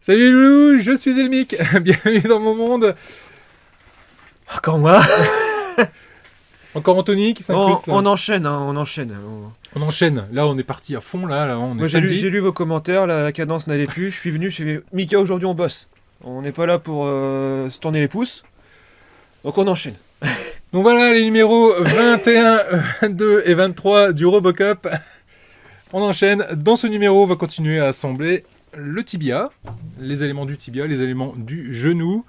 Salut Loulou, je suis Elmic, bienvenue dans mon monde. Encore moi. Encore Anthony qui s'incruste. On enchaîne, hein, on enchaîne. On enchaîne, là on est parti à fond, là on est Moi samedi. j'ai lu vos commentaires, la cadence n'allait plus, je suis venu, j'ai fait Mika aujourd'hui on bosse. On n'est pas là pour se tourner les pouces. Donc on enchaîne. Donc voilà les numéros 21, 22 et 23 du Robocop. On enchaîne, dans ce numéro on va continuer à assembler le tibia, les éléments du tibia, les éléments du genou.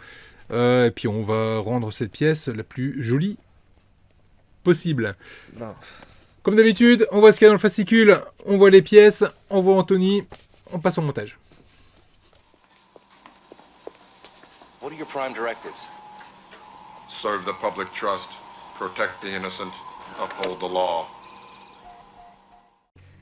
Et puis on va rendre cette pièce la plus jolie possible. Non. Comme d'habitude, on voit ce qu'il y a dans le fascicule, on voit les pièces, on voit Anthony, on passe au montage. What are your prime directives? Serve the public trust, protect the innocent, uphold the law.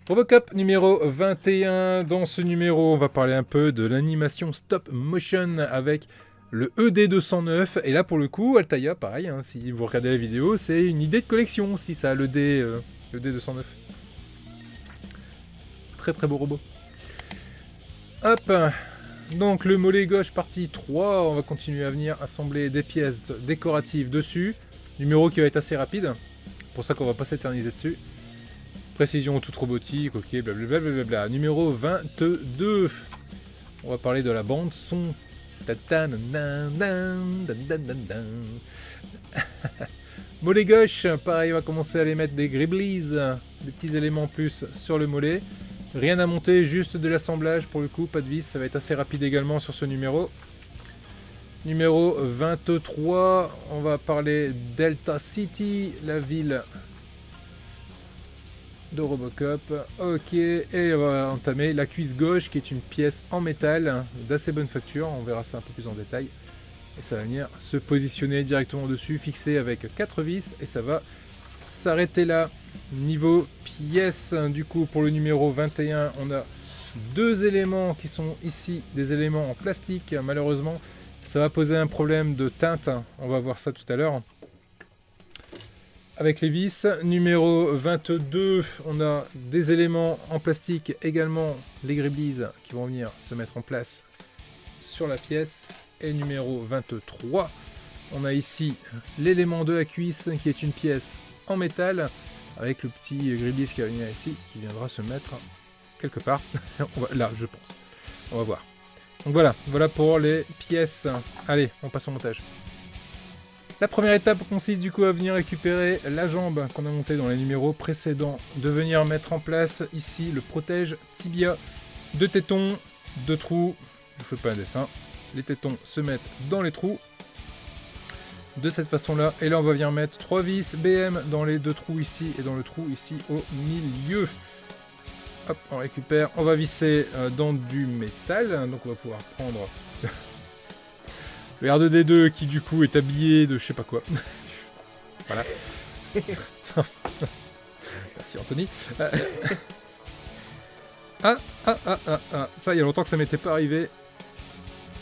Robocop numéro 21. Dans ce numéro, on va parler un peu de l'animation stop motion avec le ED209. Et là, pour le coup, Altaïa, pareil, hein, si vous regardez la vidéo, c'est une idée de collection aussi, ça, le D209. Très très beau robot. Hop. Donc le mollet gauche partie 3, on va continuer à venir assembler des pièces décoratives dessus. Numéro qui va être assez rapide, pour ça qu'on va pas s'éterniser dessus. Précision toute robotique, ok, blablabla. Numéro 22, on va parler de la bande son. Mollet gauche, pareil, on va commencer à les mettre des gribblies, des petits éléments plus sur le mollet. Rien à monter, juste de l'assemblage pour le coup, pas de vis, ça va être assez rapide également sur ce numéro. Numéro 23, on va parler Delta City, la ville de Robocop. Ok, et on va entamer la cuisse gauche qui est une pièce en métal d'assez bonne facture, on verra ça un peu plus en détail. Et ça va venir se positionner directement dessus, fixé avec 4 vis, et ça va s'arrêter là. Niveau pièces, du coup pour le numéro 21, on a deux éléments qui sont ici, des éléments en plastique. Malheureusement, ça va poser un problème de teinte, on va voir ça tout à l'heure. Avec les vis, numéro 22, on a des éléments en plastique également, les gribblies qui vont venir se mettre en place sur la pièce. Et numéro 23, on a ici l'élément de la cuisse qui est une pièce en métal avec le petit gribblies qui va venir ici, qui viendra se mettre quelque part. Là, je pense. On va voir. Donc voilà pour les pièces. Allez, on passe au montage. La première étape consiste du coup à venir récupérer la jambe qu'on a montée dans les numéros précédents, de venir mettre en place ici le protège tibia, 2 tétons, 2 trous, je ne fais pas un dessin, les tétons se mettent dans les trous, de cette façon là, et là on va venir mettre 3 vis BM dans les 2 trous ici et dans le trou ici au milieu. Hop, on récupère, on va visser dans du métal, donc on va pouvoir prendre... Le R2D2 qui du coup est habillé de je sais pas quoi. Voilà. Merci Anthony. Ça il y a longtemps que ça m'était pas arrivé.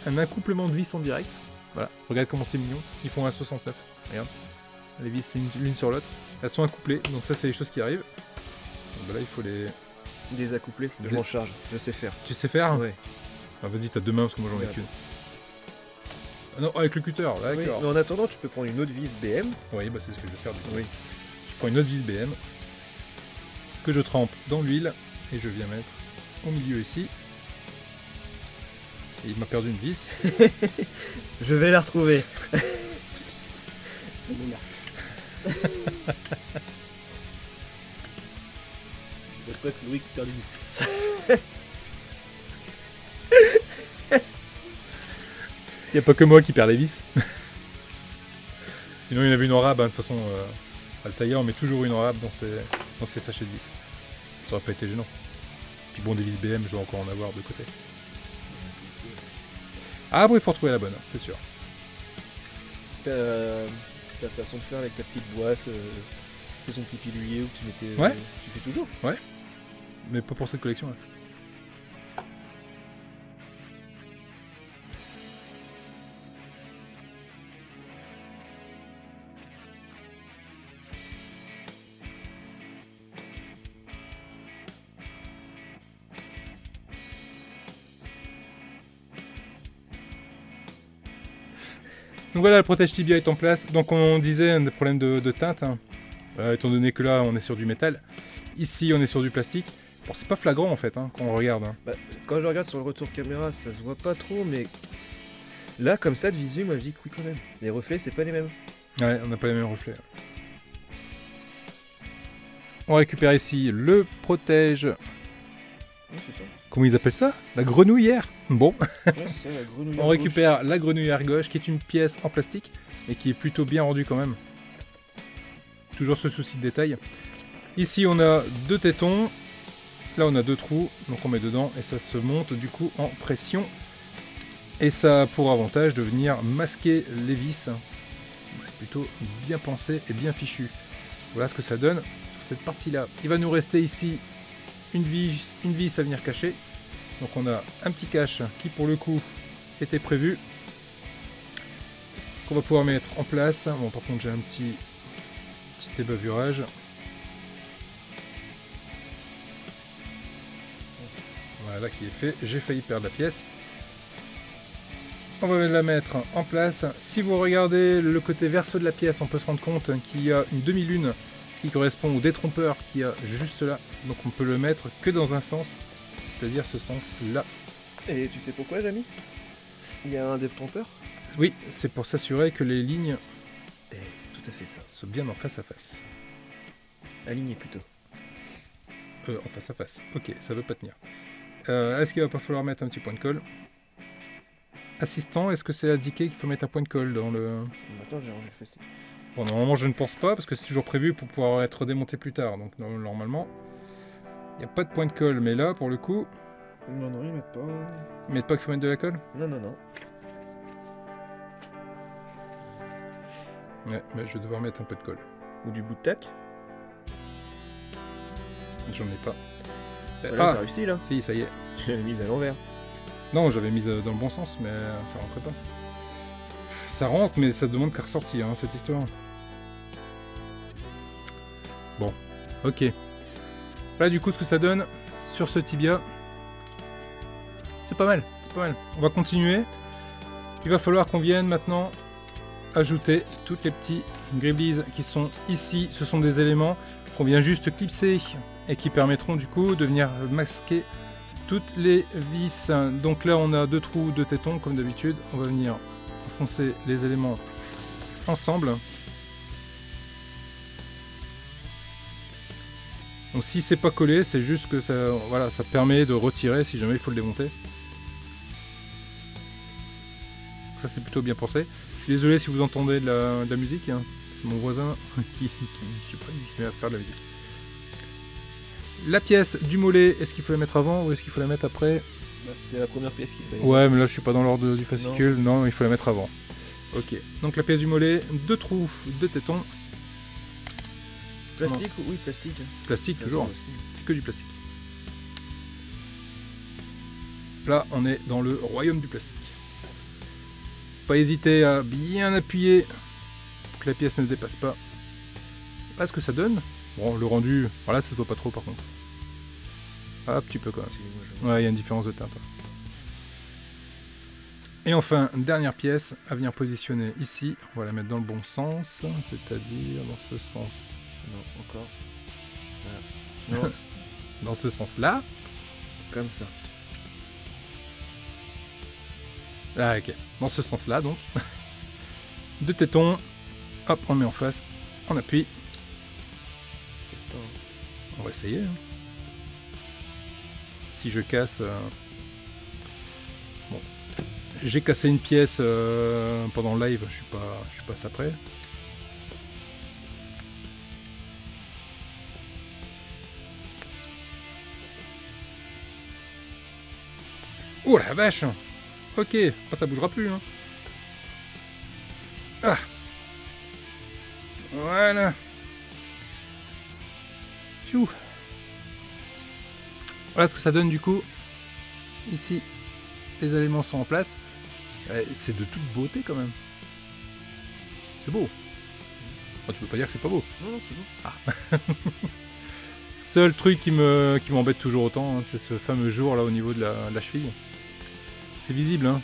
Un accouplement de vis en direct. Voilà, regarde comment c'est mignon. Ils font un 69. Regarde. Les vis l'une sur l'autre. Elles sont accouplées, donc ça c'est les choses qui arrivent. Donc là il faut les... Désaccoupler, je m'en charge, je sais faire. Tu sais faire? Ouais. Ah, vas-y, t'as deux mains parce que moi j'en ai qu'une. Ah non, avec le cutter, là, Oui, d'accord. mais en attendant, tu peux prendre une autre vis BM. Oui, bah c'est ce que je vais faire du coup. Oui. Je prends une autre vis BM que je trempe dans l'huile et je viens mettre au milieu ici. Et il m'a perdu une vis. Je vais la retrouver. D'après que Louis perd une vis. Il n'y a pas que moi qui perds les vis. Sinon il y en avait une en rab, hein. De toute façon, Altaïa on met toujours une en rab dans ses sachets de vis. Ça aurait pas été gênant. Puis bon, des vis BM, je dois encore en avoir de côté. Ah bon, il faut retrouver la bonne, c'est sûr. Ta façon de faire avec ta petite boîte, c'est son petit pilulier où tu mettais. Ouais. Tu fais toujours. Mais pas pour cette collection là. Donc voilà, le protège tibia est en place. Donc on disait un des problèmes de teinte, hein. Étant donné que là on est sur du métal. Ici on est sur du plastique. Bon, c'est pas flagrant en fait, hein, quand on regarde. Hein. Bah, quand je regarde sur le retour caméra, ça se voit pas trop, mais là, comme ça, de visu, moi je dis que oui quand même. Les reflets, c'est pas les mêmes. Ouais, on n'a pas les mêmes reflets. On récupère ici le protège. Ouais, c'est ça. Comment ils appellent ça? La grenouillère. Bon, Ouais, c'est ça, la grenouille. on récupère la grenouillère gauche qui est une pièce en plastique et qui est plutôt bien rendue quand même. Toujours ce souci de détail. Ici on a 2 tétons. Là on a 2 trous, donc on met dedans et ça se monte du coup en pression. Et ça a pour avantage de venir masquer les vis. Donc c'est plutôt bien pensé et bien fichu. Voilà ce que ça donne sur cette partie-là. Il va nous rester ici une vis à venir cacher. Donc on a un petit cache qui pour le coup était prévu. Qu'on va pouvoir mettre en place. Bon par contre j'ai un petit ébavurage. Voilà qui est fait. J'ai failli perdre la pièce. On va la mettre en place. Si vous regardez le côté verso de la pièce, on peut se rendre compte qu'il y a une demi-lune qui correspond au détrompeur qu'il y a juste là. Donc on peut le mettre que dans un sens, c'est-à-dire ce sens-là. Et tu sais pourquoi, Jamy? Il y a un détrompeur? Oui, c'est pour s'assurer que les lignes C'est tout à fait ça. soient bien en face à face. Aligné plutôt. En face à face. Ok, ça veut pas tenir. Est-ce qu'il va pas falloir mettre un petit point de colle? Assistant, est-ce que c'est indiqué qu'il faut mettre un point de colle dans le... Attends, j'ai rangé le fessier. Bon, normalement je ne pense pas parce que c'est toujours prévu pour pouvoir être démonté plus tard. Donc normalement, il n'y a pas de point de colle. Mais là, pour le coup, Non, non, ils mettent pas. ils mettent pas qu'il faut mettre de la colle? Non, non, non. Ouais, mais je vais devoir mettre un peu de colle. Ou du bout de tac. J'en ai pas. Voilà, ça réussit là. Si, ça y est. Tu l'as mise à l'envers. Non, j'avais mis dans le bon sens, mais ça rentrait pas. Ça rentre, mais ça demande qu'à ressortir, hein, cette histoire. Bon, ok. Voilà du coup ce que ça donne sur ce tibia. C'est pas mal, c'est pas mal. On va continuer. Il va falloir qu'on vienne maintenant ajouter toutes les petits gribblies qui sont ici. Ce sont des éléments qu'on vient juste clipser et qui permettront du coup de venir masquer toutes les vis. Donc là on a 2 trous, 2 tétons comme d'habitude. On va venir enfoncer les éléments ensemble. Donc si c'est pas collé, c'est juste que ça, voilà, ça permet de retirer si jamais il faut le démonter. Donc ça c'est plutôt bien pensé. Je suis désolé si vous entendez de la musique, hein. C'est mon voisin qui, je sais pas, il se met à faire de la musique. La pièce du mollet, est-ce qu'il faut la mettre avant ou est-ce qu'il faut la mettre après? Bah, c'était la première pièce qu'il fallait. Ouais, mais là je suis pas dans l'ordre du fascicule. Non, il faut la mettre avant. Ok, donc la pièce du mollet, 2 trous, 2 tétons. Plastique? Oui, plastique. Plastique toujours, Aussi. c'est que du plastique. Là, on est dans le royaume du plastique. Pas hésiter à bien appuyer pour que la pièce ne dépasse pas. Voilà ce que ça donne. Bon, le rendu, voilà, ça se voit pas trop par contre. Un petit peu quand même. Ouais, il y a une différence de teinte. Et enfin, dernière pièce à venir positionner ici. On va la mettre dans le bon sens, c'est-à-dire dans ce sens. Non, encore. Voilà. Non, Dans ce sens-là. comme ça. Ah, ok. Dans ce sens-là, donc. 2 tétons. Hop, on met en face. On appuie. Casse pas, hein. On va essayer. Hein. Si je casse... Bon. J'ai cassé une pièce pendant le live. Je suis pas ça prêt. Oh la vache! Ok, ça bougera plus. Hein. Ah. Voilà. Pfiou. Voilà ce que ça donne du coup. Ici, les éléments sont en place. C'est de toute beauté quand même. C'est beau. Oh, tu peux pas dire que c'est pas beau. Non, non, c'est bon. Seul truc qui m'embête toujours autant, hein, c'est ce fameux jour là au niveau de la cheville. C'est visible, hein.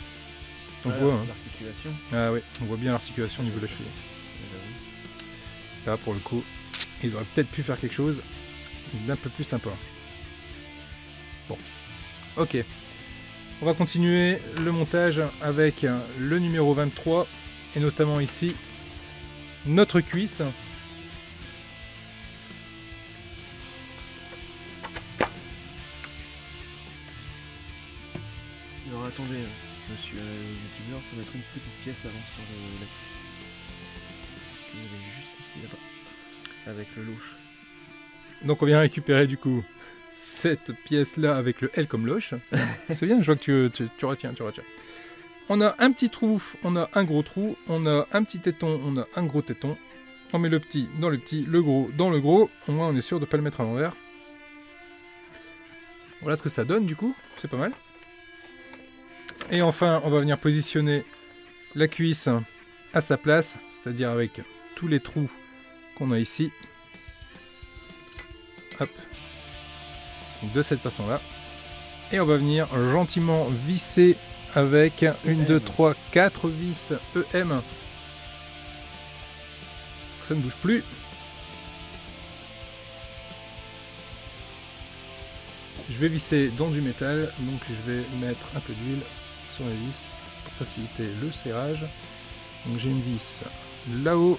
On voit. Hein. L'articulation. Ah oui, on voit bien l'articulation au niveau de la cheville. J'avoue. Là, pour le coup, ils auraient peut-être pu faire quelque chose d'un peu plus sympa. Bon, ok. On va continuer le montage avec le numéro 23 et notamment ici notre cuisse. Alors attendez, monsieur youtubeur, il faut mettre une petite pièce avant sur la cuisse. Il est juste ici là-bas, avec le louche. Donc on vient récupérer du coup cette pièce là avec le L comme loche. C'est bien, je vois que tu retiens. On a un petit trou, on a un gros trou, on a un petit téton, on a un gros téton. On met le petit dans le petit, le gros dans le gros. Au moins on est sûr de ne pas le mettre à l'envers. Voilà ce que ça donne du coup, c'est pas mal. Et enfin on va venir positionner la cuisse à sa place, c'est-à-dire avec tous les trous qu'on a ici. Hop. De cette façon là. Et on va venir gentiment visser avec 1, 2, 3, 4 vis EM. Ça ne bouge plus. Je vais visser dans du métal, donc je vais mettre un peu d'huile sur les vis pour faciliter le serrage. Donc j'ai une vis là-haut.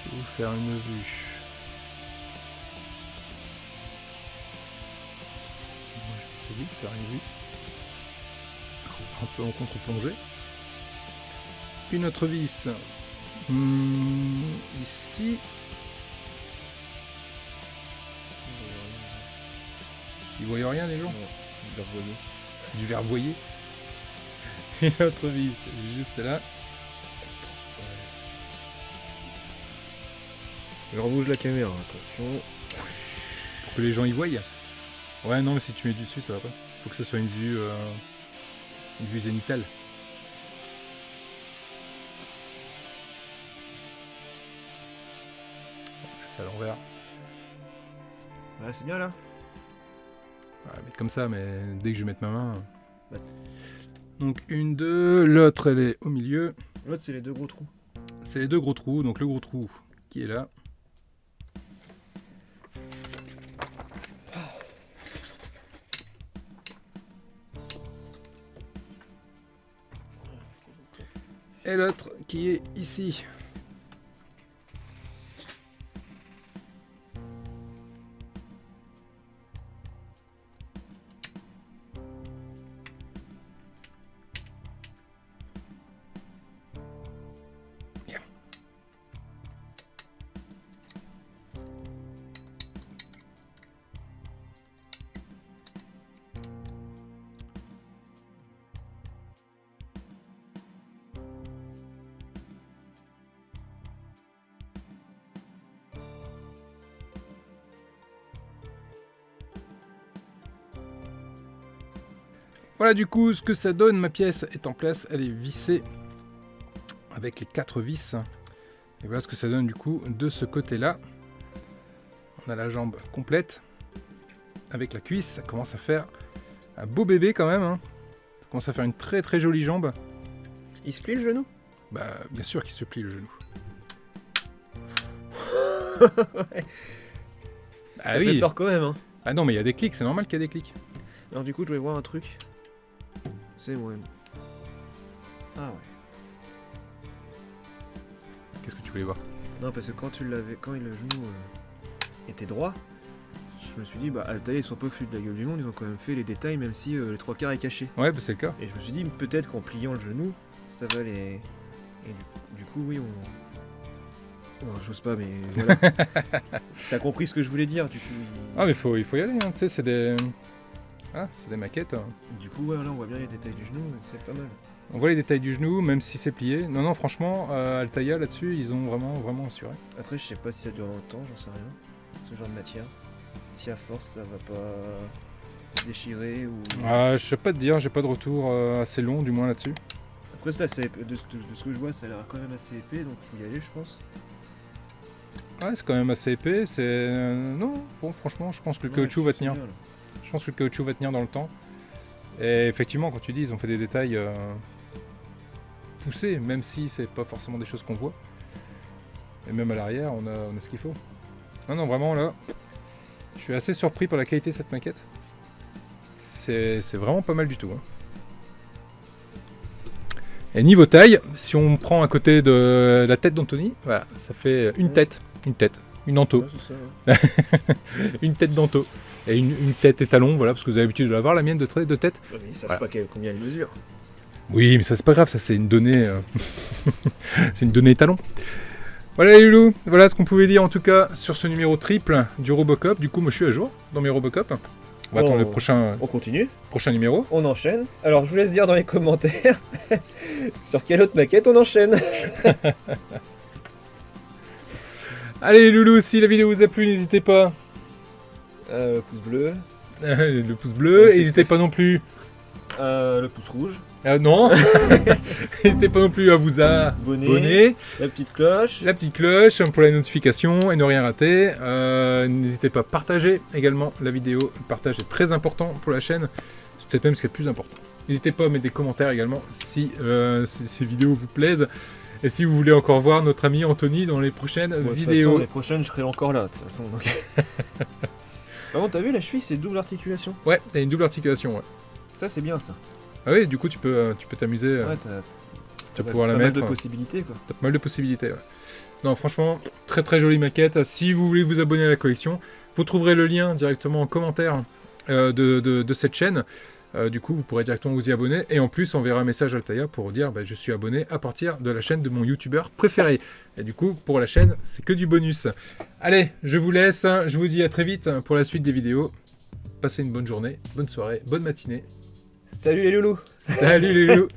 Je vais vous faire une vue. Moi, je vais essayer de faire une vue. Un peu en contre-plongée. Une autre vis. Ici. Ils voient rien les gens? Du vervoyer. Une autre vis juste là. Je rebouge la caméra, attention. Pour que les gens y voient. Ouais, non, mais si tu mets du dessus, ça va pas. Faut que ce soit une vue zénitale. C'est à l'envers. Ouais, c'est bien là. Ouais, mais comme ça, mais dès que je vais mettre ma main. Donc une, deux, l'autre elle est au milieu. L'autre, c'est les deux gros trous. C'est les deux gros trous, donc le gros trou qui est là. Et l'autre qui est ici. Bien. Voilà du coup ce que ça donne, ma pièce est en place, elle est vissée avec les 4 vis. Et voilà ce que ça donne du coup de ce côté-là. On a la jambe complète avec la cuisse, ça commence à faire un beau bébé quand même. Hein. Ça commence à faire une très très jolie jambe. Il se plie le genou? Bah bien sûr qu'il se plie le genou. Ah Ça oui. fait peur quand même, hein. Ah non mais il y a des clics, c'est normal qu'il y a des clics. Alors du coup, je vais voir un truc. C'est moi. Ah ouais. Qu'est-ce que tu voulais voir? Non, parce que quand le genou était droit, je me suis dit, bah Altaïa, ils sont pas fous de la gueule du monde, ils ont quand même fait les détails, même si les 3/4 est caché. Ouais, bah c'est le cas. Et je me suis dit, peut-être qu'en pliant le genou, ça va les... Et du coup, oui, Oh, j'ose pas, mais voilà. T'as compris ce que je voulais dire, du coup. Ah mais il faut y aller, hein. Tu sais, c'est des... Ah, c'est des maquettes. Hein. Du coup, ouais, là, on voit bien les détails du genou, c'est pas mal. On voit les détails du genou, même si c'est plié. Non, franchement, Altaïa, là-dessus, ils ont vraiment assuré. Après, je sais pas si ça dure longtemps, j'en sais rien. Ce genre de matière. Si à force, ça va pas se déchirer ou... Je sais pas te dire, j'ai pas de retour assez long, du moins là-dessus. Après, ça, de ce que je vois, ça a l'air quand même assez épais, donc faut y aller, je pense. Ouais, c'est quand même assez épais. Non, bon, franchement, je pense que le caoutchouc va tenir. Bien, là. Je pense que le caoutchouc va tenir dans le temps. Et effectivement, quand tu dis, ils ont fait des détails poussés, même si c'est pas forcément des choses qu'on voit. Et même à l'arrière, on a ce qu'il faut. Non, vraiment, là, je suis assez surpris par la qualité de cette maquette. C'est vraiment pas mal du tout. Hein. Et niveau taille, si on prend à côté de la tête d'Anthony, voilà, ça fait une tête, une Anto, Ouais, c'est ça, ouais. une tête d'Anto. Et une tête étalon, voilà, parce que vous avez l'habitude de l'avoir, la mienne de tête. Ouais, mais ils savent Voilà. pas combien ils mesurent. Oui, mais ça c'est pas grave, ça c'est une donnée, c'est une donnée étalon. Voilà les loulous, voilà ce qu'on pouvait dire en tout cas sur ce numéro triple du Robocop. Du coup, moi je suis à jour dans mes Robocop. On va attendre le prochain On continue, numéro. on enchaîne. Alors je vous laisse dire dans les commentaires sur quelle autre maquette on enchaîne. Allez les loulous, si la vidéo vous a plu, n'hésitez pas Pouce bleu, le pouce bleu, et n'hésitez pas non plus. le pouce rouge, Non, n'hésitez pas non plus à vous abonner. la petite cloche. La petite cloche pour les notifications et ne rien rater. N'hésitez pas à partager également la vidéo. Le partage est très important pour la chaîne. C'est peut-être même ce qui est le plus important. N'hésitez pas à mettre des commentaires également si ces vidéos vous plaisent. Et si vous voulez encore voir notre ami Anthony dans les prochaines Bon, de toute vidéos. façon, les prochaines, je serai encore là, de toute façon. Donc... Par contre, t'as vu, la cheville, c'est double articulation. Ouais, il y a une double articulation. Ouais. Ça, c'est bien, ça. Ah oui, du coup, tu peux t'amuser. Ouais, Tu vas pouvoir la pas mal mettre. de possibilités, quoi. T'as pas mal de possibilités. Ouais. Non, franchement, très très jolie maquette. Si vous voulez vous abonner à la collection, vous trouverez le lien directement en commentaire de cette chaîne. Du coup, vous pourrez directement vous y abonner. Et en plus, on verra un message Altaïa pour dire je suis abonné à partir de la chaîne de mon youtubeur préféré. Et du coup, pour la chaîne, c'est que du bonus. Allez, je vous laisse. Je vous dis à très vite pour la suite des vidéos. Passez une bonne journée, bonne soirée, bonne matinée. Salut les loulous. Salut les loulous.